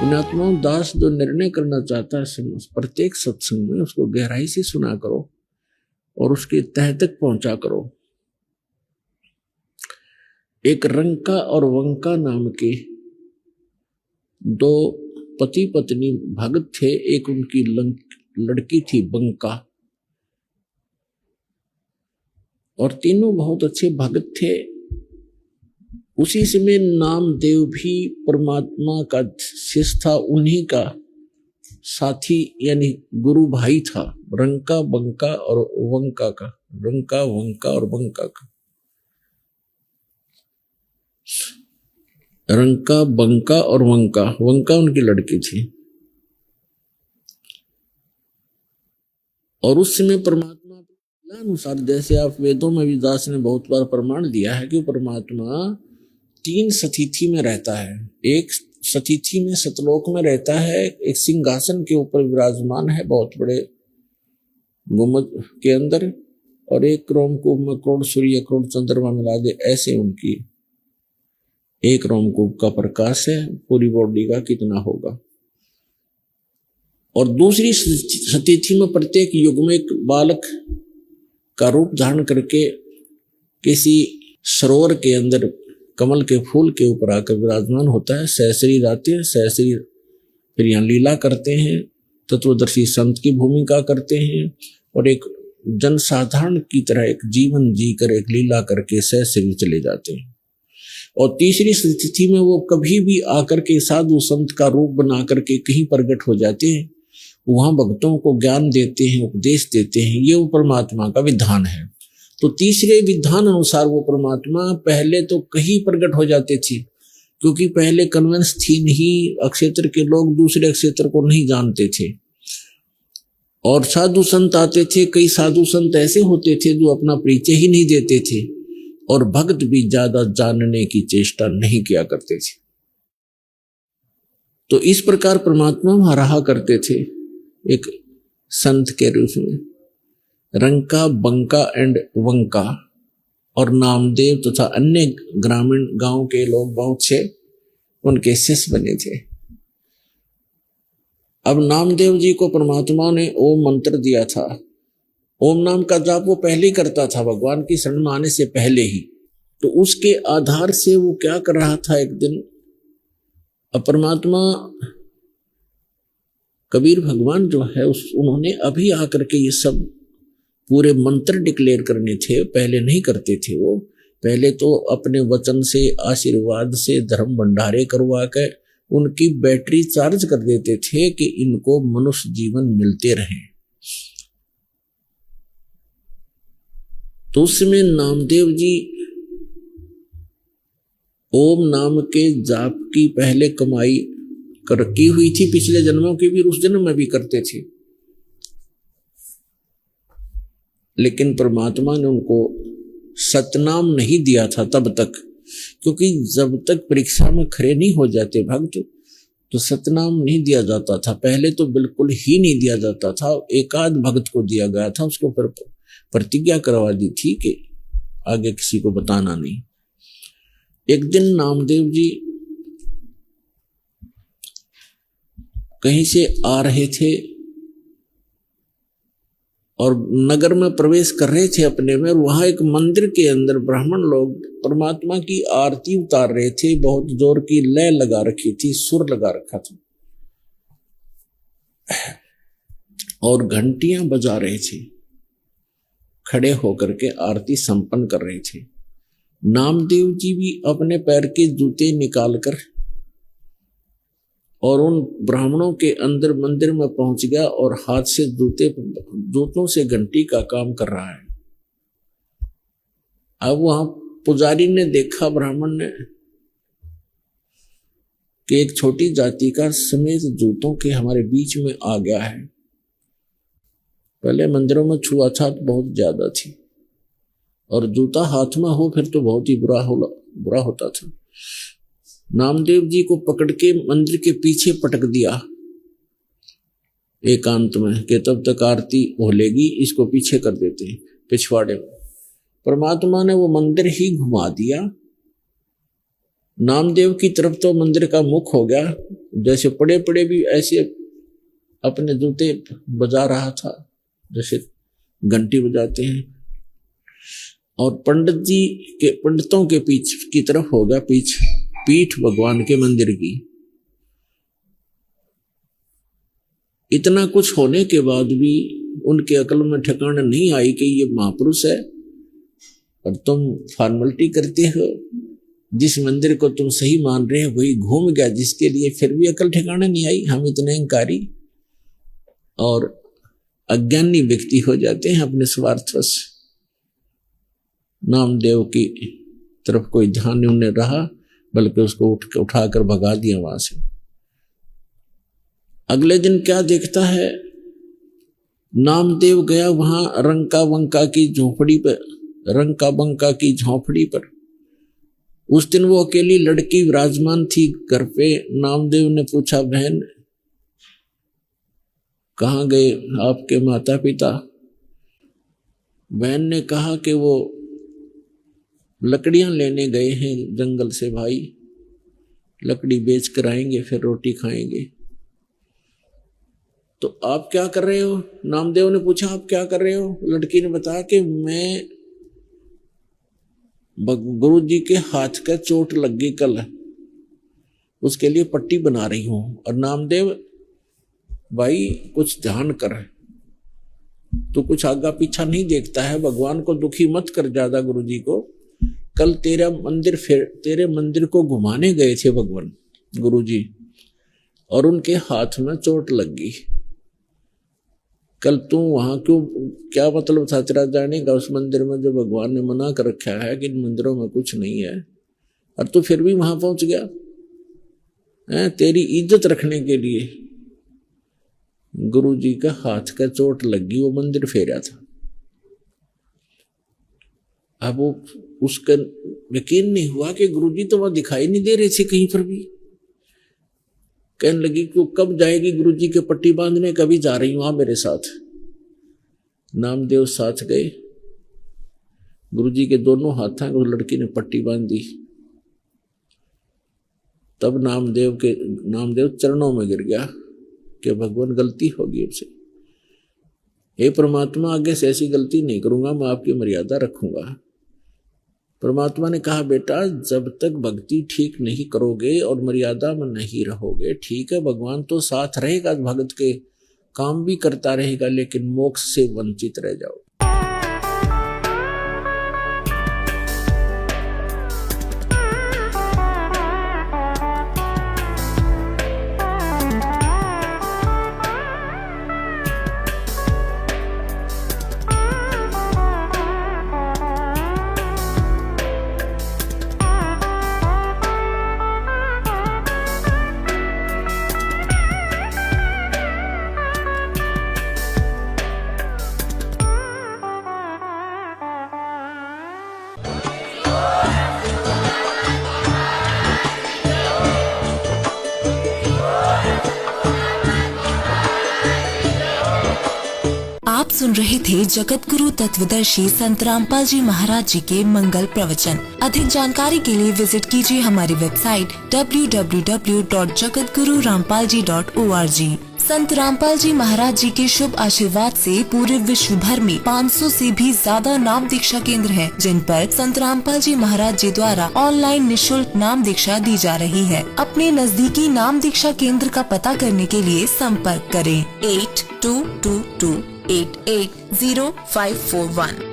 पुण्यात्माओं, दास जो निर्णय करना चाहता है प्रत्येक सत्संग में उसको गहराई से सुना करो और उसके तह तक पहुंचा करो। एक रंका और वंका नाम के दो पति पत्नी भगत थे। एक उनकी लड़की थी बंका, और तीनों बहुत अच्छे भगत थे। उसी समय नामदेव भी परमात्मा का शिष्य था, उन्हीं का साथी यानी गुरु भाई था। रंका बंका और वंका का, रंका वंका और बंका का, रंका बंका और वंका, वंका उनकी लड़की थी। और उस समय परमात्मा अनुसार, जैसे आप वेदों में भी दास ने बहुत बार प्रमाण दिया है कि परमात्मा तीन सतिथि में रहता है। एक सतिथि में सतलोक में रहता है, एक सिंहासन के ऊपर विराजमान है बहुत बड़े गुम्बद के अंदर, और एक रोमकूप में करोड़ सूर्य करोड़ चंद्रमा मिला दे ऐसे उनकी एक रोमकूप का प्रकाश है। पूरी बॉडी का कितना होगा। और दूसरी सतिथि में प्रत्येक युग में एक बालक का रूप धारण करके किसी सरोवर के अंदर कमल के फूल के ऊपर आकर विराजमान होता है। सहस्री रातें, सहस्री फिर यहाँ लीला करते हैं, तत्वदर्शी संत की भूमिका करते हैं, और एक जनसाधारण की तरह एक जीवन जीकर एक लीला करके सहस्री चले जाते हैं। और तीसरी स्थिति में वो कभी भी आकर के साधु संत का रूप बना करके कहीं प्रकट हो जाते हैं, वहां भक्तों को ज्ञान देते हैं, उपदेश देते हैं। ये वो परमात्मा का विधान है। तो तीसरे विधान अनुसार वो परमात्मा पहले तो कहीं प्रकट हो जाते थे, क्योंकि पहले कन्वेंस थी नहीं, अक्षेत्र के लोग दूसरे अक्षेत्र को नहीं जानते थे, और साधु संत आते थे। कई साधु संत ऐसे होते थे जो अपना परिचय ही नहीं देते थे, और भक्त भी ज्यादा जानने की चेष्टा नहीं किया करते थे। तो इस प्रकार परमात्मा वहां रहा करते थे एक संत के रूप में। रंका बंका एंड वंका और नामदेव तथा अन्य ग्रामीण गांव के लोग बहुत से उनके शिष्य बने थे। अब नामदेव जी को परमात्मा ने ओम मंत्र दिया था। ओम नाम का जाप वो पहले ही करता था, भगवान की शरण में आने से पहले ही। तो उसके आधार से वो क्या कर रहा था, एक दिन परमात्मा कबीर भगवान जो है उन्होंने अभी आकर के ये सब पूरे मंत्र डिक्लेयर करने थे। पहले नहीं करते थे वो, पहले तो अपने वचन से आशीर्वाद से धर्म भंडारे करवा कर उनकी बैटरी चार्ज कर देते थे कि इनको मनुष्य जीवन मिलते रहे। तो उसमें नामदेव जी ओम नाम के जाप की पहले कमाई की हुई थी, पिछले जन्मों की भी, उस जन्म में भी करते थे। लेकिन परमात्मा ने उनको सतनाम नहीं दिया था तब तक, क्योंकि जब तक परीक्षा में खड़े नहीं हो जाते भक्त तो सतनाम नहीं दिया जाता था। पहले तो बिल्कुल ही नहीं दिया जाता था, एकाध भक्त को दिया गया था। उसको फिर प्रतिज्ञा करवा दी थी कि आगे किसी को बताना नहीं। एक दिन नामदेव जी कहीं से आ रहे थे और नगर में प्रवेश कर रहे थे अपने में, और वहां एक मंदिर के अंदर ब्राह्मण लोग परमात्मा की आरती उतार रहे थे। बहुत जोर की लय लगा रखी थी, सुर लगा रखा था, और घंटियां बजा रहे थे। खड़े होकर के आरती संपन्न कर रहे थे। नामदेव जी भी अपने पैर के जूते निकालकर और उन ब्राह्मणों के अंदर मंदिर में पहुंच गया, और हाथ से जूतों से घंटी का काम कर रहा है। अब वहां पुजारी ने देखा, ब्राह्मण ने, कि एक छोटी जाति का समेत जूतों के हमारे बीच में आ गया है। पहले मंदिरों में छुआछूत बहुत ज्यादा थी, और जूता हाथ में हो फिर तो बहुत ही बुरा होता था। नामदेव जी को पकड़ के मंदिर के पीछे पटक दिया एकांत में, कि तब तक आरती होलेगी, इसको पीछे कर देते हैं पिछवाड़े में। परमात्मा ने वो मंदिर ही घुमा दिया, नामदेव की तरफ तो मंदिर का मुख हो गया, जैसे पड़े पड़े भी ऐसे अपने जूते बजा रहा था जैसे घंटी बजाते हैं। और पंडितों के पीछे की तरफ हो गया पीठ भगवान के मंदिर की। इतना कुछ होने के बाद भी उनके अकल में ठिकाना नहीं आई कि ये महापुरुष है, और तुम फॉर्मेलिटी करते हो। जिस मंदिर को तुम सही मान रहे हो वही घूम गया, जिसके लिए फिर भी अकल ठिकाना नहीं आई। हम इतने अहंकारी और अज्ञानी व्यक्ति हो जाते हैं अपने स्वार्थवश। नामदेव की तरफ कोई ध्यान नहीं उन्हें रहा, बल्कि उसको उठाकर भगा दिया वहां से। अगले दिन क्या देखता है, नामदेव गया वहां रंका बंका की झोपड़ी पर। उस दिन वो अकेली लड़की विराजमान थी घर पे। नामदेव ने पूछा, बहन कहाँ गए आपके माता पिता? बहन ने कहा कि वो लकड़ियां लेने गए हैं जंगल से भाई, लकड़ी बेच कर आएंगे फिर रोटी खाएंगे। तो आप क्या कर रहे हो? नामदेव ने पूछा, आप क्या कर रहे हो? लड़की ने बताया कि मैं गुरु जी के हाथ का चोट लग गई कल, उसके लिए पट्टी बना रही हूं। और नामदेव, भाई कुछ ध्यान कर, तो कुछ आगा पीछा नहीं देखता है, भगवान को दुखी मत कर ज्यादा। गुरु जी को कल तेरे मंदिर को घुमाने गए थे भगवान गुरु जी, और उनके हाथ में चोट लग गई। कल तू वहां क्यों, क्या मतलब था तेरा जाने का उस मंदिर में जो भगवान ने मना कर रखा है कि इन मंदिरों में कुछ नहीं है, और तू फिर भी वहां पहुंच गया है? तेरी इज्जत रखने के लिए गुरु जी का हाथ का चोट लगी, वो मंदिर फेरा था। अब वो उसका यकीन नहीं हुआ कि गुरु जी तो वहां दिखाई नहीं दे रहे थे कहीं पर भी। कहने लगी कि कब जाएगी गुरु जी के पट्टी बांधने? कभी जा रही हूं, आ मेरे साथ। नामदेव साथ गए। गुरु जी के दोनों हाथों को लड़की ने पट्टी बांध दी। तब नामदेव चरणों में गिर गया कि भगवान गलती होगी हमसे, हे परमात्मा आगे से ऐसी गलती नहीं करूंगा, मैं आपकी मर्यादा रखूंगा। परमात्मा ने कहा, बेटा जब तक भक्ति ठीक नहीं करोगे और मर्यादा में नहीं रहोगे, ठीक है भगवान तो साथ रहेगा, भगत के काम भी करता रहेगा, लेकिन मोक्ष से वंचित रह जाओ। आप सुन रहे थे जगत गुरु तत्वदर्शी संत रामपाल जी महाराज जी के मंगल प्रवचन। अधिक जानकारी के लिए विजिट कीजिए हमारी वेबसाइट www.jagatgururampalji.org। संत रामपाल जी महाराज जी के शुभ आशीर्वाद से पूरे विश्व भर में 500 से भी ज्यादा नाम दीक्षा केंद्र हैं, जिन पर संत रामपाल जी महाराज जी द्वारा ऑनलाइन निशुल्क नाम दीक्षा दी जा रही है। अपने नजदीकी नाम दीक्षा केंद्र का पता करने के लिए संपर्क करें 8222880541।